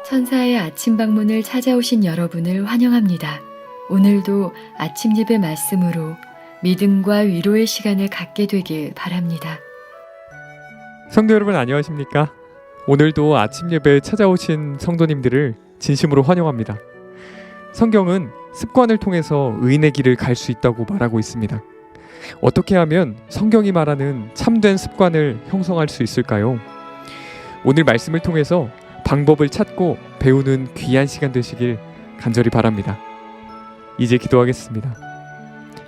천사의 아침 방문을 찾아오신 여러분을 환영합니다. 오늘도 아침 예배 말씀으로 믿음과 위로의 시간을 갖게 되길 바랍니다. 성도 여러분 안녕하십니까? 오늘도 아침 예배에 찾아오신 성도님들을 진심으로 환영합니다. 성경은 습관을 통해서 의인의 길을 갈 수 있다고 말하고 있습니다. 어떻게 하면 성경이 말하는 참된 습관을 형성할 수 있을까요? 오늘 말씀을 통해서 방법을 찾고 배우는 귀한 시간 되시길 간절히 바랍니다. 이제 기도하겠습니다.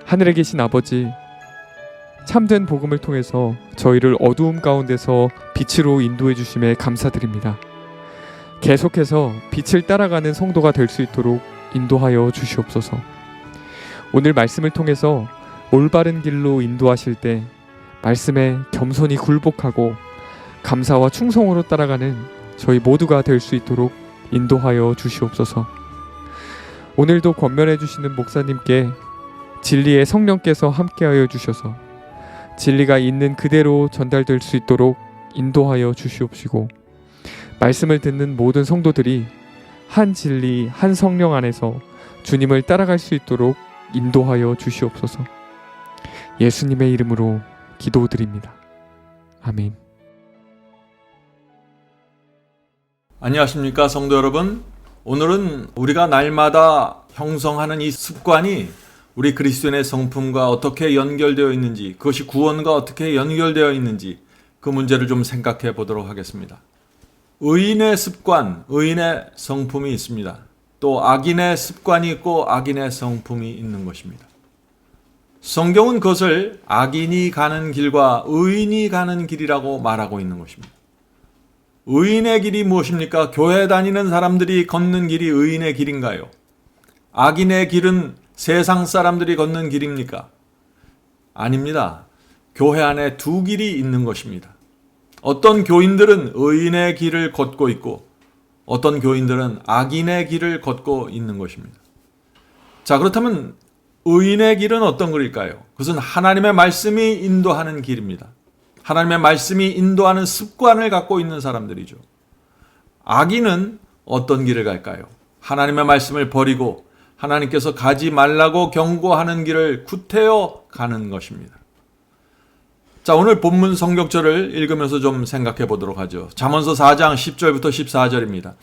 하늘에 계신 아버지, 참된 복음을 통해서 저희를 어두움 가운데서 빛으로 인도해 주심에 감사드립니다. 계속해서 빛을 따라가는 성도가 될 수 있도록 인도하여 주시옵소서. 오늘 말씀을 통해서 올바른 길로 인도하실 때 말씀에 겸손히 굴복하고 감사와 충성으로 따라가는 저희 모두가 될 수 있도록 인도하여 주시옵소서. 오늘도 권면해 주시는 목사님께 진리의 성령께서 함께하여 주셔서 진리가 있는 그대로 전달될 수 있도록 인도하여 주시옵시고, 말씀을 듣는 모든 성도들이 한 진리, 한 성령 안에서 주님을 따라갈 수 있도록 인도하여 주시옵소서. 예수님의 이름으로 기도드립니다. 아멘. 안녕하십니까 성도 여러분. 오늘은 우리가 날마다 형성하는 이 습관이 우리 그리스도인의 성품과 어떻게 연결되어 있는지, 그것이 구원과 어떻게 연결되어 있는지 그 문제를 좀 생각해 보도록 하겠습니다. 의인의 습관, 의인의 성품이 있습니다. 또 악인의 습관이 있고 악인의 성품이 있는 것입니다. 성경은 그것을 악인이 가는 길과 의인이 가는 길이라고 말하고 있는 것입니다. 의인의 길이 무엇입니까? 교회 다니는 사람들이 걷는 길이 의인의 길인가요? 악인의 길은 세상 사람들이 걷는 길입니까? 아닙니다. 교회 안에 두 길이 있는 것입니다. 어떤 교인들은 의인의 길을 걷고 있고 어떤 교인들은 악인의 길을 걷고 있는 것입니다. 자, 그렇다면 의인의 길은 어떤 길일까요? 그것은 하나님의 말씀이 인도하는 길입니다. 하나님의 말씀이 인도하는 습관을 갖고 있는 사람들이죠. 악인은 어떤 길을 갈까요? 하나님의 말씀을 버리고 하나님께서 가지 말라고 경고하는 길을 구태여 가는 것입니다. 자, 오늘 본문 성경절을 읽으면서 좀 생각해 보도록 하죠. 잠언서 4장 10절부터 14절입니다.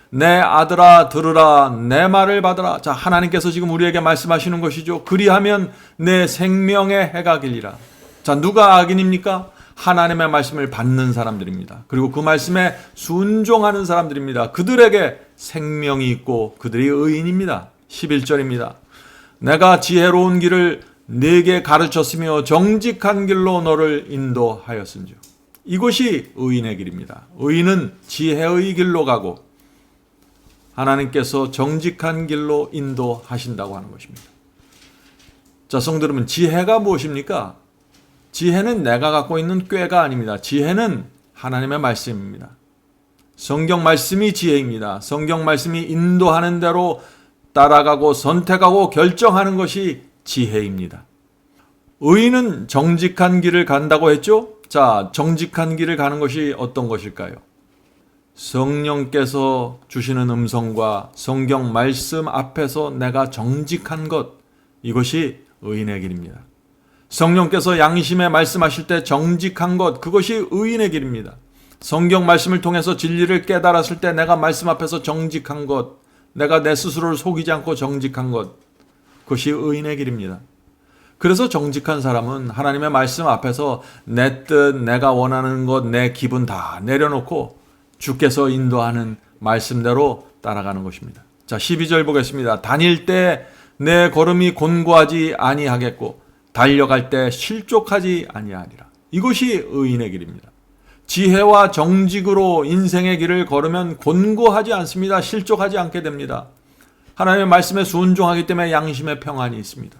내 아들아 들으라, 내 말을 받으라. 자, 하나님께서 지금 우리에게 말씀하시는 것이죠. 그리하면 내 생명의 해가 길리라. 자, 누가 악인입니까? 하나님의 말씀을 받는 사람들입니다. 그리고 그 말씀에 순종하는 사람들입니다. 그들에게 생명이 있고 그들이 의인입니다. 11절입니다. 내가 지혜로운 길을 네게 가르쳤으며 정직한 길로 너를 인도하였은즉. 이것이 의인의 길입니다. 의인은 지혜의 길로 가고 하나님께서 정직한 길로 인도하신다고 하는 것입니다. 자, 성도 여러분, 지혜가 무엇입니까? 지혜는 내가 갖고 있는 꾀가 아닙니다. 지혜는 하나님의 말씀입니다. 성경 말씀이 지혜입니다. 성경 말씀이 인도하는 대로 따라가고 선택하고 결정하는 것이 지혜입니다. 의인은 정직한 길을 간다고 했죠? 자, 정직한 길을 가는 것이 어떤 것일까요? 성령께서 주시는 음성과 성경 말씀 앞에서 내가 정직한 것, 이것이 의인의 길입니다. 성령께서 양심에 말씀하실 때 정직한 것, 그것이 의인의 길입니다. 성경 말씀을 통해서 진리를 깨달았을 때 내가 말씀 앞에서 정직한 것, 내가 내 스스로를 속이지 않고 정직한 것, 그것이 의인의 길입니다. 그래서 정직한 사람은 하나님의 말씀 앞에서 내 뜻, 내가 원하는 것, 내 기분 다 내려놓고 주께서 인도하는 말씀대로 따라가는 것입니다. 자, 12절 보겠습니다. 다닐 때 내 걸음이 곤고하지 아니하겠고 달려갈 때 실족하지 아니하리라. 이것이 의인의 길입니다. 지혜와 정직으로 인생의 길을 걸으면 곤고하지 않습니다. 실족하지 않게 됩니다. 하나님의 말씀에 순종하기 때문에 양심의 평안이 있습니다.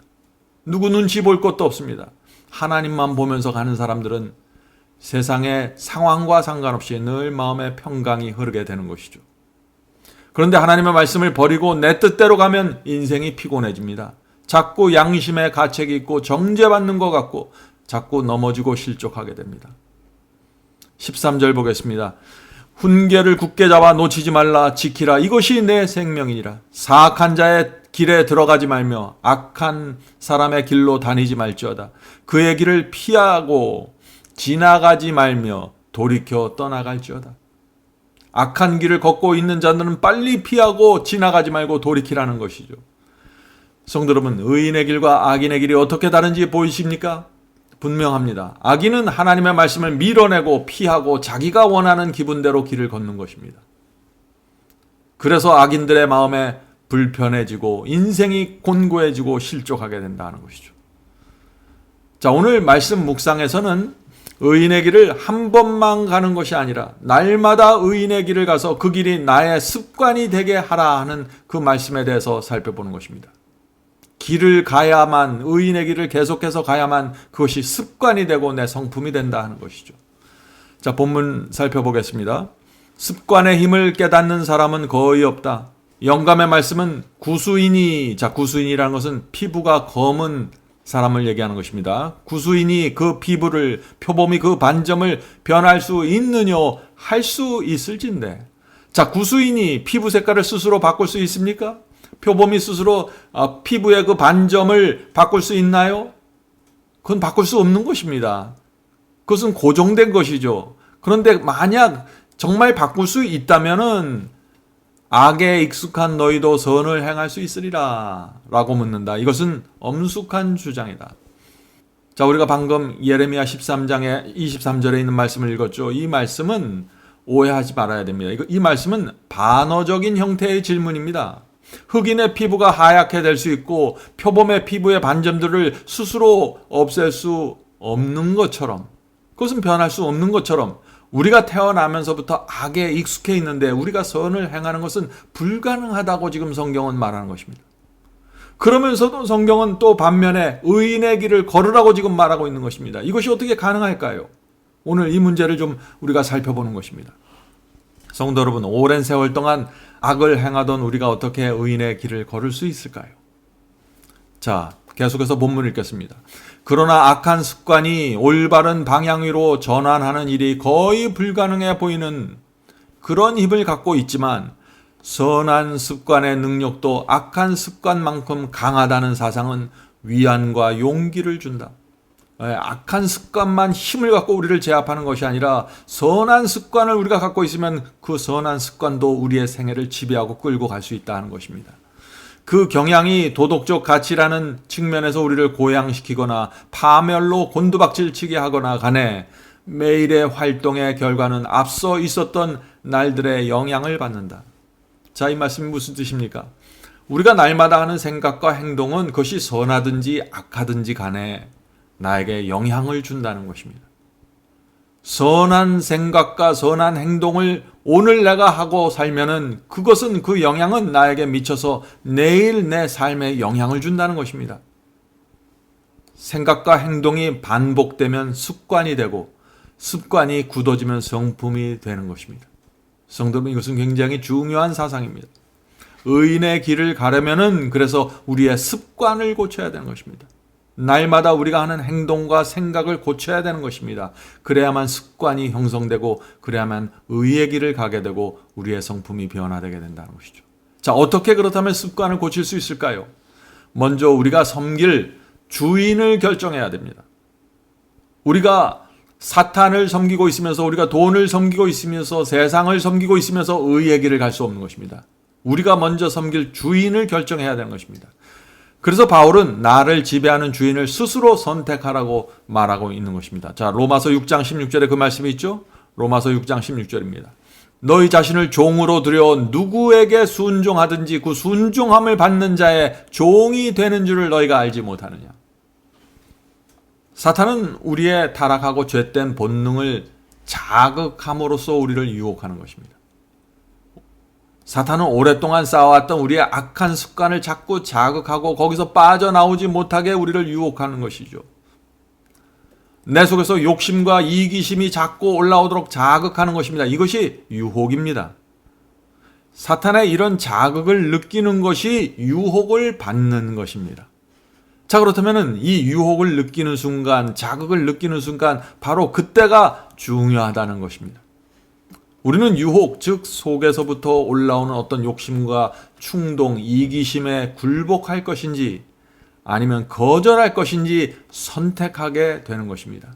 누구 눈치 볼 것도 없습니다. 하나님만 보면서 가는 사람들은 세상의 상황과 상관없이 늘 마음의 평강이 흐르게 되는 것이죠. 그런데 하나님의 말씀을 버리고 내 뜻대로 가면 인생이 피곤해집니다. 자꾸 양심의 가책이 있고 정죄받는 것 같고 자꾸 넘어지고 실족하게 됩니다. 13절 보겠습니다. 훈계를 굳게 잡아 놓치지 말라 지키라. 이것이 내 생명이니라. 사악한 자의 길에 들어가지 말며 악한 사람의 길로 다니지 말지어다. 그의 길을 피하고 지나가지 말며 돌이켜 떠나갈지어다. 악한 길을 걷고 있는 자들은 빨리 피하고 지나가지 말고 돌이키라는 것이죠. 성도 여러분, 의인의 길과 악인의 길이 어떻게 다른지 보이십니까? 분명합니다. 악인은 하나님의 말씀을 밀어내고 피하고 자기가 원하는 기분대로 길을 걷는 것입니다. 그래서 악인들의 마음에 불편해지고 인생이 곤고해지고 실족하게 된다는 것이죠. 자, 오늘 말씀 묵상에서는 의인의 길을 한 번만 가는 것이 아니라 날마다 의인의 길을 가서 그 길이 나의 습관이 되게 하라 하는 그 말씀에 대해서 살펴보는 것입니다. 길을 가야만, 의인의 길을 계속해서 가야만 그것이 습관이 되고 내 성품이 된다 하는 것이죠. 자, 본문 살펴보겠습니다. 습관의 힘을 깨닫는 사람은 거의 없다. 영감의 말씀은 구수인이, 자, 구수인이라는 것은 피부가 검은 사람을 얘기하는 것입니다. 구수인이 그 피부를, 표범이 그 반점을 변할 수 있느뇨 할 수 있을진데. 자, 구수인이 피부 색깔을 스스로 바꿀 수 있습니까? 표범이 스스로 피부의 그 반점을 바꿀 수 있나요? 그건 바꿀 수 없는 것입니다. 그것은 고정된 것이죠. 그런데 만약 정말 바꿀 수 있다면은 악에 익숙한 너희도 선을 행할 수 있으리라 라고 묻는다. 이것은 엄숙한 주장이다. 자, 우리가 방금 예레미야 13장의 23절에 있는 말씀을 읽었죠. 이 말씀은 오해하지 말아야 됩니다. 이 말씀은 반어적인 형태의 질문입니다. 흑인의 피부가 하얗게 될 수 있고 표범의 피부의 반점들을 스스로 없앨 수 없는 것처럼, 그것은 변할 수 없는 것처럼 우리가 태어나면서부터 악에 익숙해 있는데 우리가 선을 행하는 것은 불가능하다고 지금 성경은 말하는 것입니다. 그러면서도 성경은 또 반면에 의인의 길을 걸으라고 지금 말하고 있는 것입니다. 이것이 어떻게 가능할까요? 오늘 이 문제를 좀 우리가 살펴보는 것입니다. 성도 여러분, 오랜 세월 동안 악을 행하던 우리가 어떻게 의인의 길을 걸을 수 있을까요? 자, 계속해서 본문 읽겠습니다. 그러나 악한 습관이 올바른 방향 위로 전환하는 일이 거의 불가능해 보이는 그런 힘을 갖고 있지만 선한 습관의 능력도 악한 습관만큼 강하다는 사상은 위안과 용기를 준다. 악한 습관만 힘을 갖고 우리를 제압하는 것이 아니라 선한 습관을 우리가 갖고 있으면 그 선한 습관도 우리의 생애를 지배하고 끌고 갈 수 있다는 것입니다. 그 경향이 도덕적 가치라는 측면에서 우리를 고양시키거나 파멸로 곤두박질치게 하거나 간에 매일의 활동의 결과는 앞서 있었던 날들의 영향을 받는다. 자, 이 말씀이 무슨 뜻입니까? 우리가 날마다 하는 생각과 행동은 그것이 선하든지 악하든지 간에 나에게 영향을 준다는 것입니다. 선한 생각과 선한 행동을 오늘 내가 하고 살면은 그것은, 그 영향은 나에게 미쳐서 내일 내 삶에 영향을 준다는 것입니다. 생각과 행동이 반복되면 습관이 되고 습관이 굳어지면 성품이 되는 것입니다. 성도 여러분, 이것은 굉장히 중요한 사상입니다. 의인의 길을 가려면은 그래서 우리의 습관을 고쳐야 되는 것입니다. 날마다 우리가 하는 행동과 생각을 고쳐야 되는 것입니다. 그래야만 습관이 형성되고 그래야만 의의 길을 가게 되고 우리의 성품이 변화되게 된다는 것이죠. 자, 어떻게 그렇다면 습관을 고칠 수 있을까요? 먼저 우리가 섬길 주인을 결정해야 됩니다. 우리가 사탄을 섬기고 있으면서, 우리가 돈을 섬기고 있으면서, 세상을 섬기고 있으면서 의의 길을 갈 수 없는 것입니다. 우리가 먼저 섬길 주인을 결정해야 되는 것입니다. 그래서 바울은 나를 지배하는 주인을 스스로 선택하라고 말하고 있는 것입니다. 자, 로마서 6장 16절에 그 말씀이 있죠? 로마서 6장 16절입니다. 너희 자신을 종으로 들여 누구에게 순종하든지 그 순종함을 받는 자의 종이 되는 줄을 너희가 알지 못하느냐. 사탄은 우리의 타락하고 죄된 본능을 자극함으로써 우리를 유혹하는 것입니다. 사탄은 오랫동안 쌓아왔던 우리의 악한 습관을 자꾸 자극하고 거기서 빠져나오지 못하게 우리를 유혹하는 것이죠. 내 속에서 욕심과 이기심이 자꾸 올라오도록 자극하는 것입니다. 이것이 유혹입니다. 사탄의 이런 자극을 느끼는 것이 유혹을 받는 것입니다. 자, 그렇다면 이 유혹을 느끼는 순간, 자극을 느끼는 순간 바로 그때가 중요하다는 것입니다. 우리는 유혹, 즉 속에서부터 올라오는 어떤 욕심과 충동, 이기심에 굴복할 것인지 아니면 거절할 것인지 선택하게 되는 것입니다.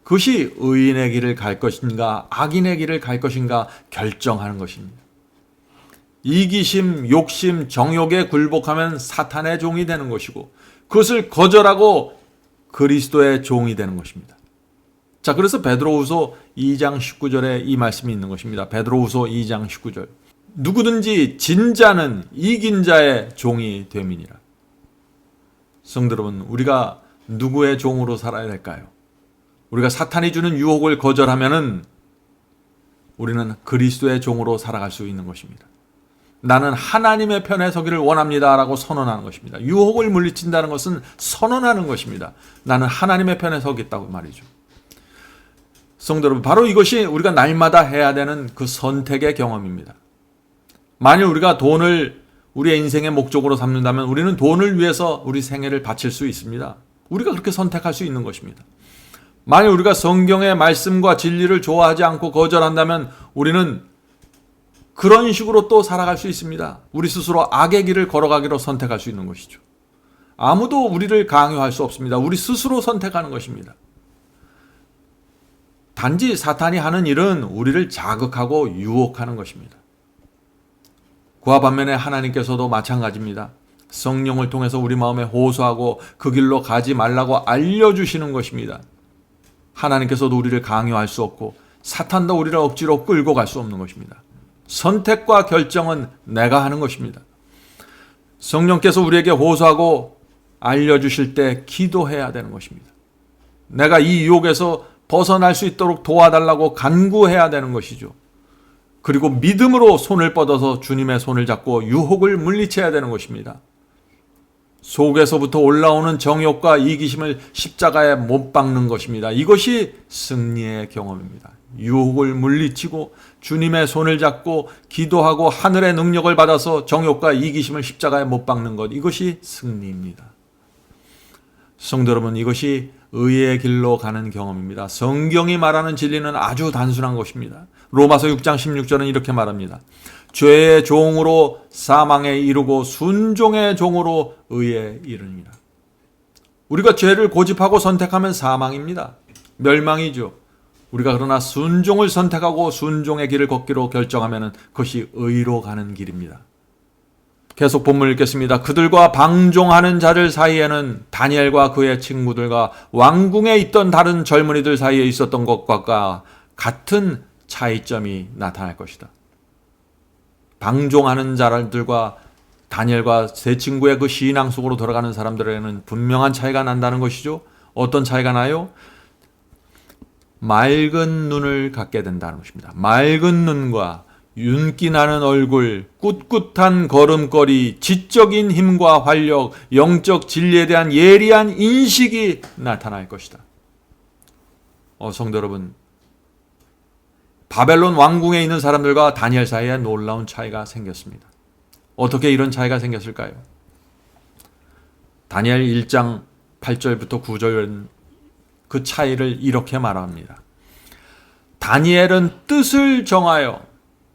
그것이 의인의 길을 갈 것인가 악인의 길을 갈 것인가 결정하는 것입니다. 이기심, 욕심, 정욕에 굴복하면 사탄의 종이 되는 것이고 그것을 거절하고 그리스도의 종이 되는 것입니다. 자, 그래서 베드로후서 2장 19절에 이 말씀이 있는 것입니다. 베드로후서 2장 19절. 누구든지 진자는 이긴 자의 종이 됨이니라. 성도 여러분, 우리가 누구의 종으로 살아야 될까요? 우리가 사탄이 주는 유혹을 거절하면은 우리는 그리스도의 종으로 살아갈 수 있는 것입니다. 나는 하나님의 편에 서기를 원합니다라고 선언하는 것입니다. 유혹을 물리친다는 것은 선언하는 것입니다. 나는 하나님의 편에 서겠다고 말이죠. 성도 여러분, 바로 이것이 우리가 날마다 해야 되는 그 선택의 경험입니다. 만일 우리가 돈을 우리의 인생의 목적으로 삼는다면 우리는 돈을 위해서 우리 생애를 바칠 수 있습니다. 우리가 그렇게 선택할 수 있는 것입니다. 만일 우리가 성경의 말씀과 진리를 좋아하지 않고 거절한다면 우리는 그런 식으로 또 살아갈 수 있습니다. 우리 스스로 악의 길을 걸어가기로 선택할 수 있는 것이죠. 아무도 우리를 강요할 수 없습니다. 우리 스스로 선택하는 것입니다. 단지 사탄이 하는 일은 우리를 자극하고 유혹하는 것입니다. 그와 반면에 하나님께서도 마찬가지입니다. 성령을 통해서 우리 마음에 호소하고 그 길로 가지 말라고 알려주시는 것입니다. 하나님께서도 우리를 강요할 수 없고 사탄도 우리를 억지로 끌고 갈 수 없는 것입니다. 선택과 결정은 내가 하는 것입니다. 성령께서 우리에게 호소하고 알려주실 때 기도해야 되는 것입니다. 내가 이 유혹에서 벗어날 수 있도록 도와달라고 간구해야 되는 것이죠. 그리고 믿음으로 손을 뻗어서 주님의 손을 잡고 유혹을 물리쳐야 되는 것입니다. 속에서부터 올라오는 정욕과 이기심을 십자가에 못 박는 것입니다. 이것이 승리의 경험입니다. 유혹을 물리치고 주님의 손을 잡고 기도하고 하늘의 능력을 받아서 정욕과 이기심을 십자가에 못 박는 것, 이것이 승리입니다. 성도 여러분, 이것이 의의 길로 가는 경험입니다. 성경이 말하는 진리는 아주 단순한 것입니다. 로마서 6장 16절은 이렇게 말합니다. 죄의 종으로 사망에 이르고 순종의 종으로 의에 이르니라. 우리가 죄를 고집하고 선택하면 사망입니다. 멸망이죠. 우리가 그러나 순종을 선택하고 순종의 길을 걷기로 결정하면 그것이 의로 가는 길입니다. 계속 본문 읽겠습니다. 그들과 방종하는 자들 사이에는 다니엘과 그의 친구들과 왕궁에 있던 다른 젊은이들 사이에 있었던 것과 같은 차이점이 나타날 것이다. 방종하는 자들과 다니엘과 세 친구의 그 신앙 속으로 들어가는 사람들에게는 분명한 차이가 난다는 것이죠. 어떤 차이가 나요? 맑은 눈을 갖게 된다는 것입니다. 맑은 눈과 윤기 나는 얼굴, 꿋꿋한 걸음걸이, 지적인 힘과 활력, 영적 진리에 대한 예리한 인식이 나타날 것이다. 성도 여러분, 바벨론 왕궁에 있는 사람들과 다니엘 사이에 놀라운 차이가 생겼습니다. 어떻게 이런 차이가 생겼을까요? 다니엘 1장 8절부터 9절은 그 차이를 이렇게 말합니다. 다니엘은 뜻을 정하여,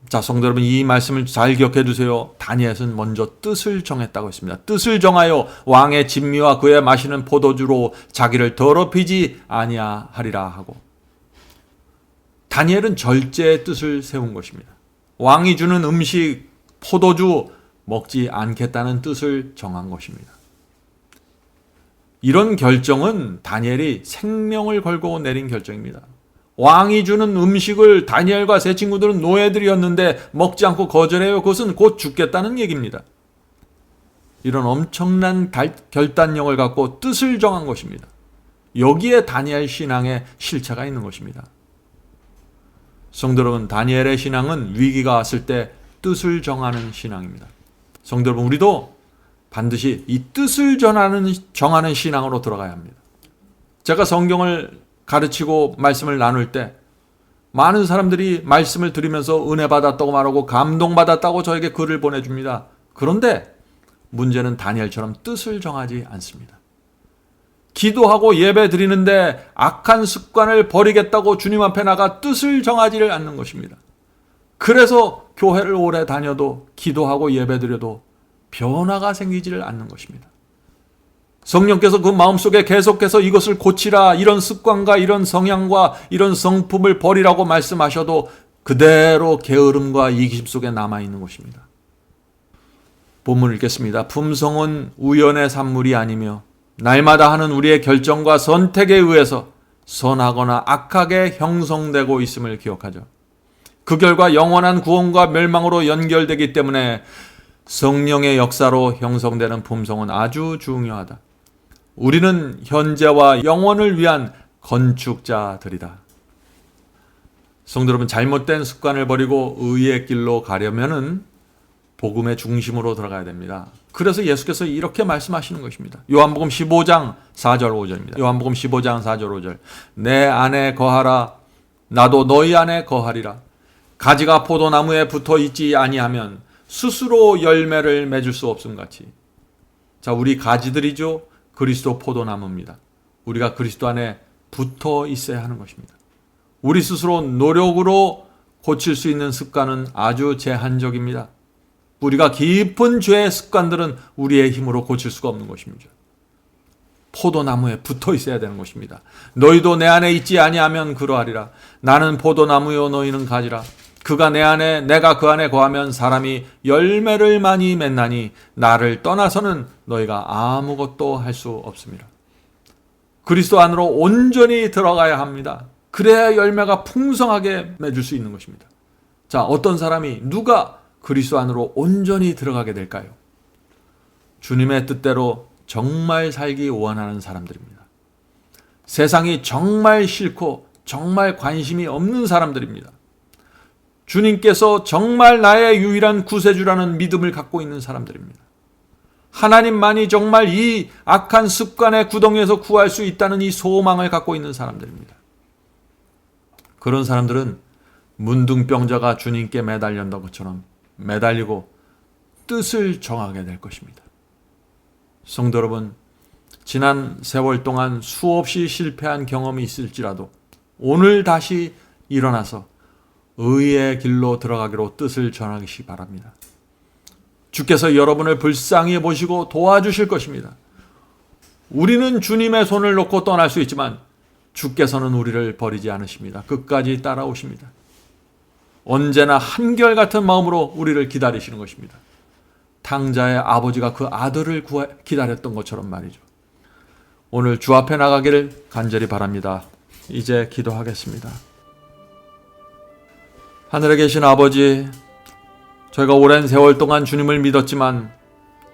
자, 성도 여러분, 이 말씀을 잘 기억해 두세요. 다니엘은 먼저 뜻을 정했다고 했습니다. 뜻을 정하여 왕의 진미와 그의 마시는 포도주로 자기를 더럽히지 아니하리라 하고, 다니엘은 절제의 뜻을 세운 것입니다. 왕이 주는 음식, 포도주 먹지 않겠다는 뜻을 정한 것입니다. 이런 결정은 다니엘이 생명을 걸고 내린 결정입니다. 왕이 주는 음식을 다니엘과 세 친구들은 노예들이었는데 먹지 않고 거절해요. 그것은 곧 죽겠다는 얘기입니다. 이런 엄청난 결단력을 갖고 뜻을 정한 것입니다. 여기에 다니엘 신앙의 실체가 있는 것입니다. 성도 여러분, 다니엘의 신앙은 위기가 왔을 때 뜻을 정하는 신앙입니다. 성도 여러분, 우리도 반드시 이 뜻을 정하는 신앙으로 들어가야 합니다. 제가 성경을 가르치고 말씀을 나눌 때 많은 사람들이 말씀을 들으면서 은혜 받았다고 말하고 감동받았다고 저에게 글을 보내줍니다. 그런데 문제는 다니엘처럼 뜻을 정하지 않습니다. 기도하고 예배 드리는데 악한 습관을 버리겠다고 주님 앞에 나가 뜻을 정하지를 않는 것입니다. 그래서 교회를 오래 다녀도 기도하고 예배드려도 변화가 생기지를 않는 것입니다. 성령께서 그 마음속에 계속해서 이것을 고치라, 이런 습관과 이런 성향과 이런 성품을 버리라고 말씀하셔도 그대로 게으름과 이기심 속에 남아있는 것입니다. 본문을 읽겠습니다. 품성은 우연의 산물이 아니며 날마다 하는 우리의 결정과 선택에 의해서 선하거나 악하게 형성되고 있음을 기억하죠. 그 결과 영원한 구원과 멸망으로 연결되기 때문에 성령의 역사로 형성되는 품성은 아주 중요하다. 우리는 현재와 영원을 위한 건축자들이다. 성도 여러분, 잘못된 습관을 버리고 의의 길로 가려면은 복음의 중심으로 들어가야 됩니다. 그래서 예수께서 이렇게 말씀하시는 것입니다. 요한복음 15장 4절 5절입니다. 요한복음 15장 4절 5절. 내 안에 거하라, 나도 너희 안에 거하리라. 가지가 포도나무에 붙어 있지 아니하면 스스로 열매를 맺을 수 없음 같이. 자, 우리 가지들이죠. 그리스도 포도나무입니다. 우리가 그리스도 안에 붙어 있어야 하는 것입니다. 우리 스스로 노력으로 고칠 수 있는 습관은 아주 제한적입니다. 우리가 깊은 죄의 습관들은 우리의 힘으로 고칠 수가 없는 것입니다. 포도나무에 붙어 있어야 되는 것입니다. 너희도 내 안에 있지 아니하면 그러하리라. 나는 포도나무요 너희는 가지라. 그가 내 안에 내가 그 안에 거하면 사람이 열매를 많이 맺나니 나를 떠나서는 너희가 아무것도 할 수 없습니다. 그리스도 안으로 온전히 들어가야 합니다. 그래야 열매가 풍성하게 맺을 수 있는 것입니다. 자, 어떤 사람이 누가 그리스도 안으로 온전히 들어가게 될까요? 주님의 뜻대로 정말 살기 원하는 사람들입니다. 세상이 정말 싫고 정말 관심이 없는 사람들입니다. 주님께서 정말 나의 유일한 구세주라는 믿음을 갖고 있는 사람들입니다. 하나님만이 정말 이 악한 습관의 구덩이에서 구할 수 있다는 이 소망을 갖고 있는 사람들입니다. 그런 사람들은 문둥병자가 주님께 매달렸던 것처럼 매달리고 뜻을 정하게 될 것입니다. 성도 여러분, 지난 세월 동안 수없이 실패한 경험이 있을지라도 오늘 다시 일어나서 의의 길로 들어가기로 뜻을 전하시기 바랍니다. 주께서 여러분을 불쌍히 보시고 도와주실 것입니다. 우리는 주님의 손을 놓고 떠날 수 있지만 주께서는 우리를 버리지 않으십니다. 끝까지 따라오십니다. 언제나 한결같은 마음으로 우리를 기다리시는 것입니다. 탕자의 아버지가 그 아들을 기다렸던 것처럼 말이죠. 오늘 주 앞에 나가기를 간절히 바랍니다. 이제 기도하겠습니다. 하늘에 계신 아버지, 저희가 오랜 세월 동안 주님을 믿었지만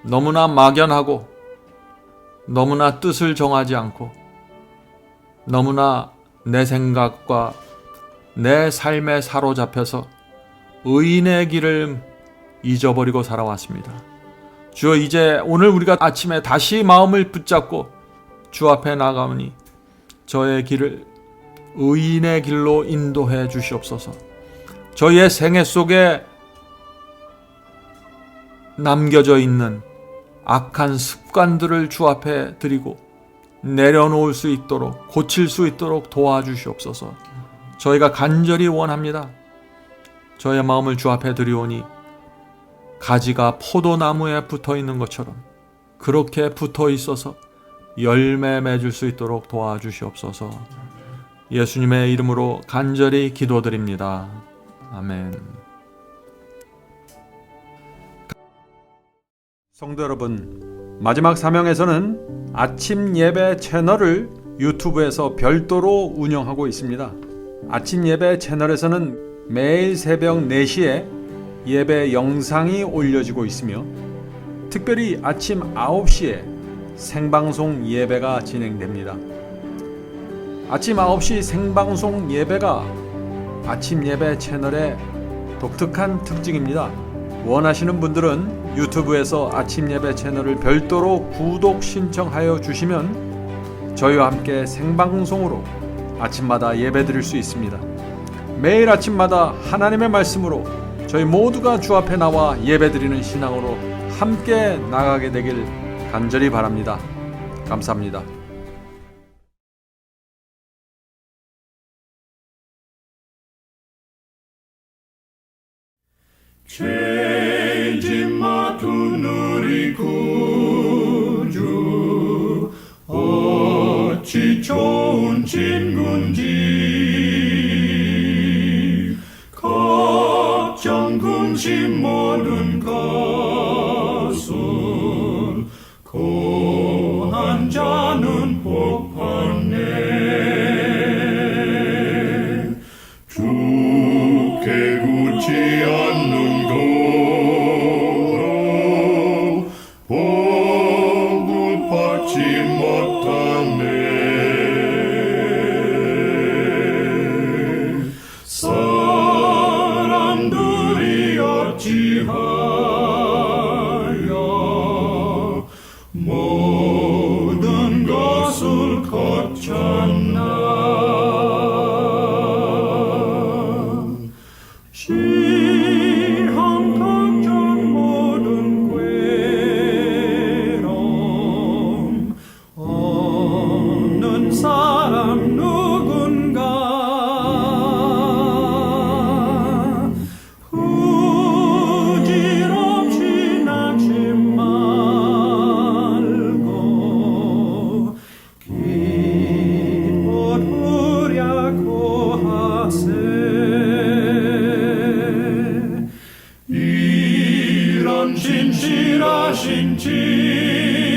너무나 막연하고 너무나 뜻을 정하지 않고 너무나 내 생각과 내 삶에 사로잡혀서 의인의 길을 잊어버리고 살아왔습니다. 주여, 이제 오늘 우리가 아침에 다시 마음을 붙잡고 주 앞에 나가오니 저의 길을 의인의 길로 인도해 주시옵소서. 저희의 생애 속에 남겨져 있는 악한 습관들을 주 앞에 드리고 내려놓을 수 있도록, 고칠 수 있도록 도와주시옵소서. 저희가 간절히 원합니다. 저의 마음을 주 앞에 드리오니 가지가 포도나무에 붙어 있는 것처럼 그렇게 붙어 있어서 열매 맺을 수 있도록 도와주시옵소서. 예수님의 이름으로 간절히 기도드립니다. 아멘. 성도 여러분, 마지막 사명에서는 아침 예배 채널을 유튜브에서 별도로 운영하고 있습니다. 아침 예배 채널에서는 매일 새벽 4시에 예배 영상이 올려지고 있으며 특별히 아침 9시에 생방송 예배가 진행됩니다. 아침 9시 생방송 예배가 아침 예배 채널의 독특한 특징입니다. 원하시는 분들은 유튜브에서 아침 예배 채널을 별도로 구독 신청하여 주시면 저희와 함께 생방송으로 아침마다 예배 드릴 수 있습니다. 매일 아침마다 하나님의 말씀으로 저희 모두가 주 앞에 나와 예배 드리는 신앙으로 함께 나가게 되길 간절히 바랍니다. 감사합니다. 죄짐 맡은 우리 구주 어찌 좋은 친군지 걱정 근심 모든 것을 고한 자는 복 받네. 주께 굳지 않는 도로 복을 받지 못하네. 사람들이 어찌하여 모든 것을 거쳤나. 시험 걱정 모든 괴로움 없는 사람 누군가. 후질없이 낙심 말고 기도하려고 하세. 이런 진실하신 지